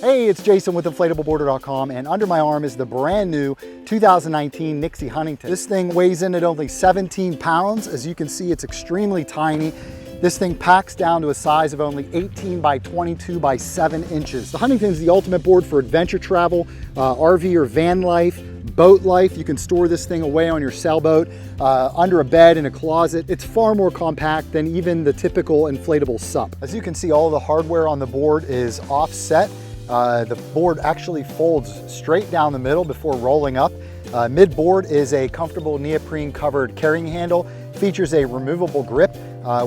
Hey, it's Jason with InflatableBoarder.com, and under my arm is the brand new 2019 NIXY Huntington. This thing weighs in at only 17 pounds. As you can see, it's extremely tiny. This thing packs down to a size of only 18 by 22 by 7 inches. The Huntington is the ultimate board for adventure travel, RV or van life, boat life. You can store this thing away on your sailboat, under a bed, in a closet. It's far more compact than even the typical inflatable SUP. As you can see, all the hardware on the board is offset. The board actually folds straight down the middle before rolling up. Mid-board is a comfortable neoprene covered carrying handle. Features a removable grip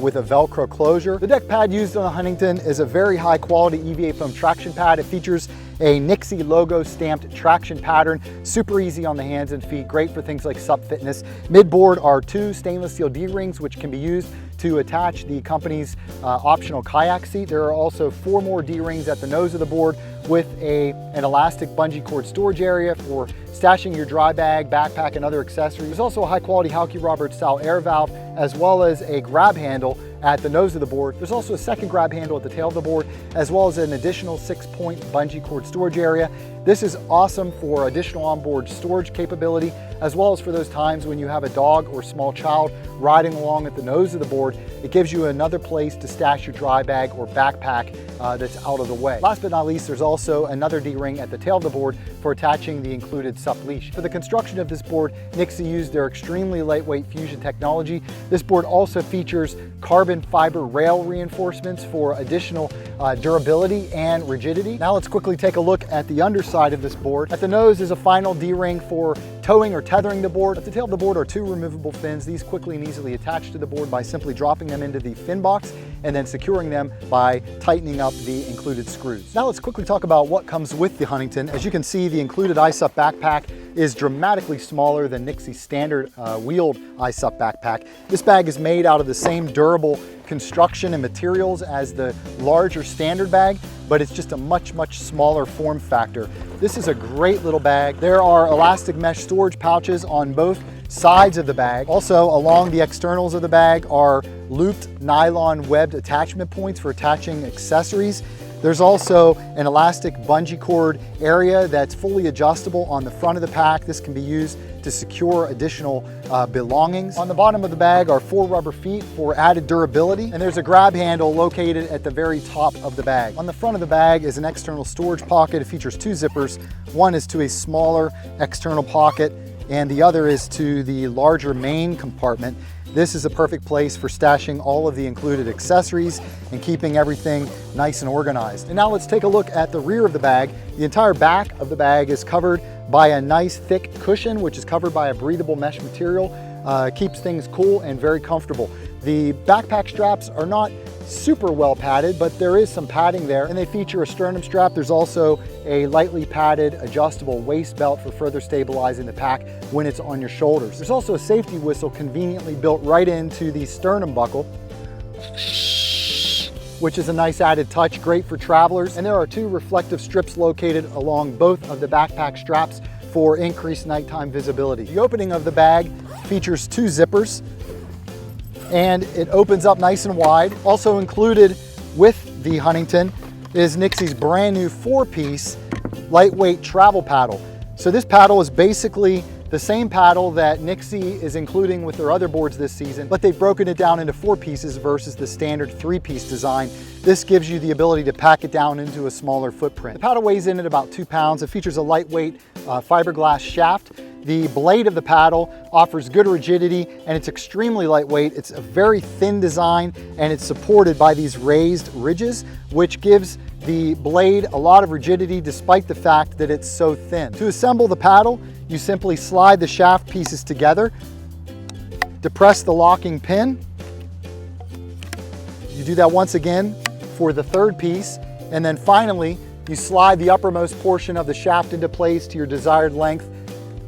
with a Velcro closure. The deck pad used on the Huntington is a very high quality EVA foam traction pad. It features a NIXY logo stamped traction pattern, super easy on the hands and feet, great for things like SUP fitness. Mid-board are 2 stainless steel D-rings which can be used to attach the company's optional kayak seat. There are also 4 more D-rings at the nose of the board with an elastic bungee cord storage area for stashing your dry bag, backpack, and other accessories. There's also a high-quality Halky Roberts style air valve, as well as a grab handle at the nose of the board. There's also a second grab handle at the tail of the board, as well as an additional 6-point bungee cord storage area. This is awesome for additional onboard storage capability, as well as for those times when you have a dog or small child riding along at the nose of the board. It gives you another place to stash your dry bag or backpack that's out of the way. Last but not least, there's also another D-ring at the tail of the board for attaching the included SUP leash. For the construction of this board, NIXY used their extremely lightweight fusion technology. This board also features carbon fiber rail reinforcements for additional durability and rigidity. Now let's quickly take a look at the underside of this board. At the nose is a final D-ring for towing or tethering the board. At the tail of the board are 2 removable fins. These quickly and easily attach to the board by simply dropping them into the fin box and then securing them by tightening up the included screws. Now let's quickly talk about what comes with the Huntington. As you can see, the included ISUP backpack is dramatically smaller than NIXY's standard wheeled ISUP backpack. This bag is made out of the same durable construction and materials as the larger standard bag, but it's just a much smaller form factor. This is a great little bag. There are elastic mesh storage pouches on both sides of the bag. Also, along the externals of the bag are looped nylon webbed attachment points for attaching accessories. There's also an elastic bungee cord area that's fully adjustable on the front of the pack. This can be used to secure additional belongings. On the bottom of the bag are 4 rubber feet for added durability, and there's a grab handle located at the very top of the bag. On the front of the bag is an external storage pocket. It features 2 zippers. One is to a smaller external pocket, and the other is to the larger main compartment. This is a perfect place for stashing all of the included accessories and keeping everything nice and organized. And now let's take a look at the rear of the bag. The entire back of the bag is covered by a nice thick cushion, which is covered by a breathable mesh material. Keeps things cool and very comfortable. The backpack straps are not super well padded, but there is some padding there, and they feature a sternum strap. There's also a lightly padded adjustable waist belt for further stabilizing the pack when it's on your shoulders. There's also a safety whistle conveniently built right into the sternum buckle, which is a nice added touch, great for travelers. And there are 2 reflective strips located along both of the backpack straps for increased nighttime visibility. The opening of the bag features 2 zippers, and it opens up nice and wide. Also included with the Huntington is NIXY's brand new 4-piece lightweight travel paddle. So this paddle is basically the same paddle that NIXY is including with their other boards this season, but they've broken it down into 4 pieces versus the standard 3-piece design. This gives you the ability to pack it down into a smaller footprint. The paddle weighs in at about 2 pounds. It features a lightweight fiberglass shaft. The blade of the paddle offers good rigidity, and it's extremely lightweight. It's a very thin design, and it's supported by these raised ridges, which gives the blade a lot of rigidity despite the fact that it's so thin. To assemble the paddle, you simply slide the shaft pieces together, depress the locking pin. You do that once again for the 3rd piece, and then finally you slide the uppermost portion of the shaft into place to your desired length,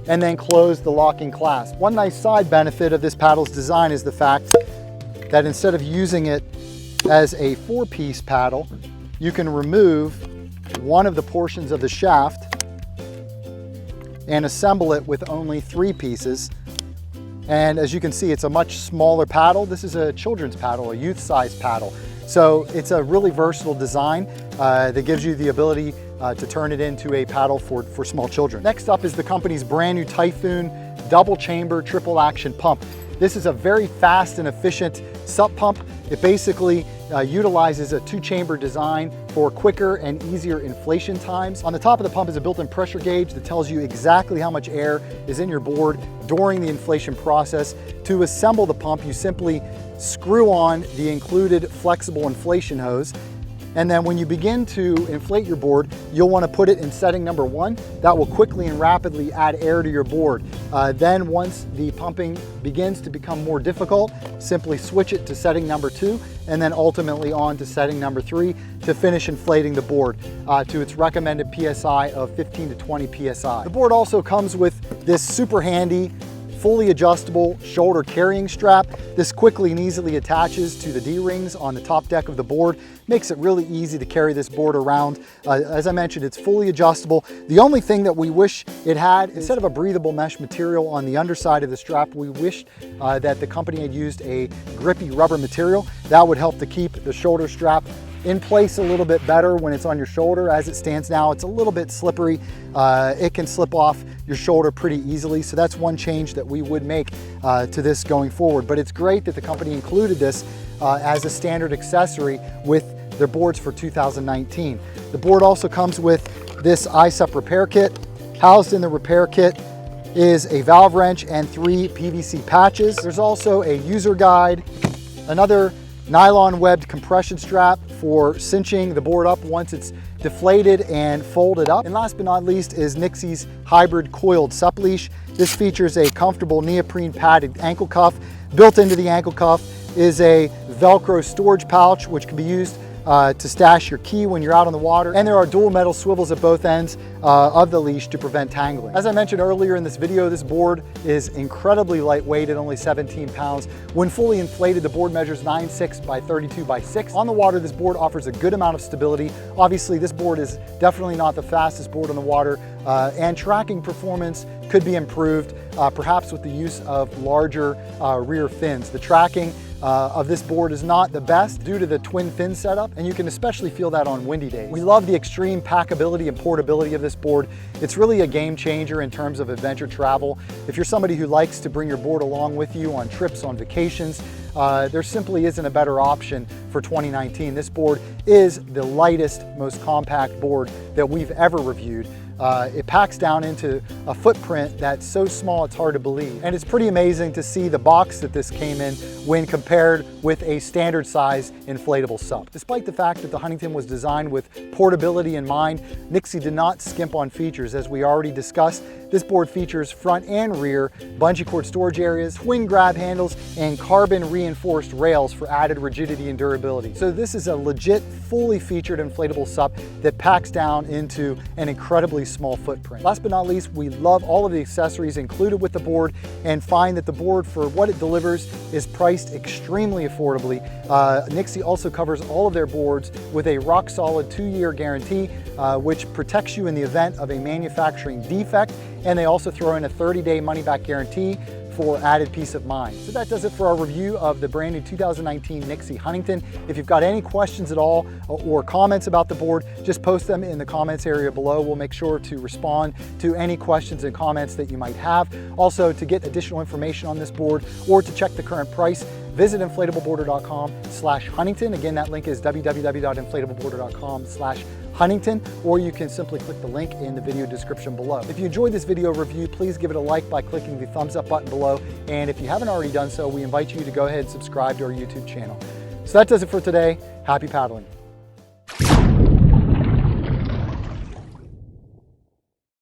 and then close the locking clasp. One nice side benefit of this paddle's design is the fact that instead of using it as a 4-piece paddle, you can remove one of the portions of the shaft and assemble it with only 3 pieces. And as you can see, it's a much smaller paddle. This is a children's paddle, a youth-size paddle. So it's a really versatile design that gives you the ability to turn it into a paddle for small children. Next up is the company's brand new Typhoon double chamber triple action pump. This is a very fast and efficient SUP pump. It basically utilizes a 2-chamber design for quicker and easier inflation times. On the top of the pump is a built-in pressure gauge that tells you exactly how much air is in your board during the inflation process. To assemble the pump, you simply screw on the included flexible inflation hose. And then when you begin to inflate your board, you'll want to put it in setting number 1. That will quickly and rapidly add air to your board. Then once the pumping begins to become more difficult, simply switch it to setting number 2, and then ultimately on to setting number 3 to finish inflating the board to its recommended PSI of 15 to 20 PSI. The board also comes with this super handy fully adjustable shoulder carrying strap. This quickly and easily attaches to the D-rings on the top deck of the board. Makes it really easy to carry this board around. As I mentioned, it's fully adjustable. The only thing that we wish it had, instead of a breathable mesh material on the underside of the strap, we wished that the company had used a grippy rubber material. That would help to keep the shoulder strap in place a little bit better when it's on your shoulder. As it stands now, it's a little bit slippery. It can slip off your shoulder pretty easily. So that's one change that we would make to this going forward. But it's great that the company included this as a standard accessory with their boards for 2019. The board also comes with this SUP repair kit. Housed in the repair kit is a valve wrench and 3 PVC patches. There's also a user guide, another nylon webbed compression strap for cinching the board up once it's deflated and folded up. And last but not least is NIXY's hybrid coiled SUP leash. This features a comfortable neoprene padded ankle cuff. Built into the ankle cuff is a Velcro storage pouch, which can be used to stash your key when you're out on the water. And there are dual metal swivels at both ends of the leash to prevent tangling. As I mentioned earlier in this video, this board is incredibly lightweight at only 17 pounds. When fully inflated, the board measures 9.6 by 32 by 6. On the water, this board offers a good amount of stability. Obviously, this board is definitely not the fastest board on the water, and tracking performance could be improved, perhaps with the use of larger rear fins. The tracking of this board is not the best due to the twin fin setup, and you can especially feel that on windy days. We love the extreme packability and portability of this board. It's really a game changer in terms of adventure travel. If you're somebody who likes to bring your board along with you on trips, on vacations, there simply isn't a better option for 2019. This board is the lightest, most compact board that we've ever reviewed. It packs down into a footprint that's so small it's hard to believe. And it's pretty amazing to see the box that this came in when compared with a standard size inflatable SUP. Despite the fact that the Huntington was designed with portability in mind, NIXY did not skimp on features. As we already discussed, this board features front and rear bungee cord storage areas, twin grab handles, and carbon reinforced rails for added rigidity and durability. So this is a legit, fully featured inflatable SUP that packs down into an incredibly small footprint. Last but not least, we love all of the accessories included with the board and find that the board, for what it delivers, is priced extremely affordably. NIXY also covers all of their boards with a rock-solid 2-year guarantee, which protects you in the event of a manufacturing defect, and they also throw in a 30-day money-back guarantee for added peace of mind. So that does it for our review of the brand new 2019 NIXY Huntington. If you've got any questions at all or comments about the board, just post them in the comments area below. We'll make sure to respond to any questions and comments that you might have. Also, to get additional information on this board or to check the current price, visit InflatableBoarder.com/Huntington. Again, that link is www.InflatableBoarder.com/Huntington, or you can simply click the link in the video description below. If you enjoyed this video review, please give it a like by clicking the thumbs up button below. And if you haven't already done so, we invite you to go ahead and subscribe to our YouTube channel. So that does it for today. Happy paddling.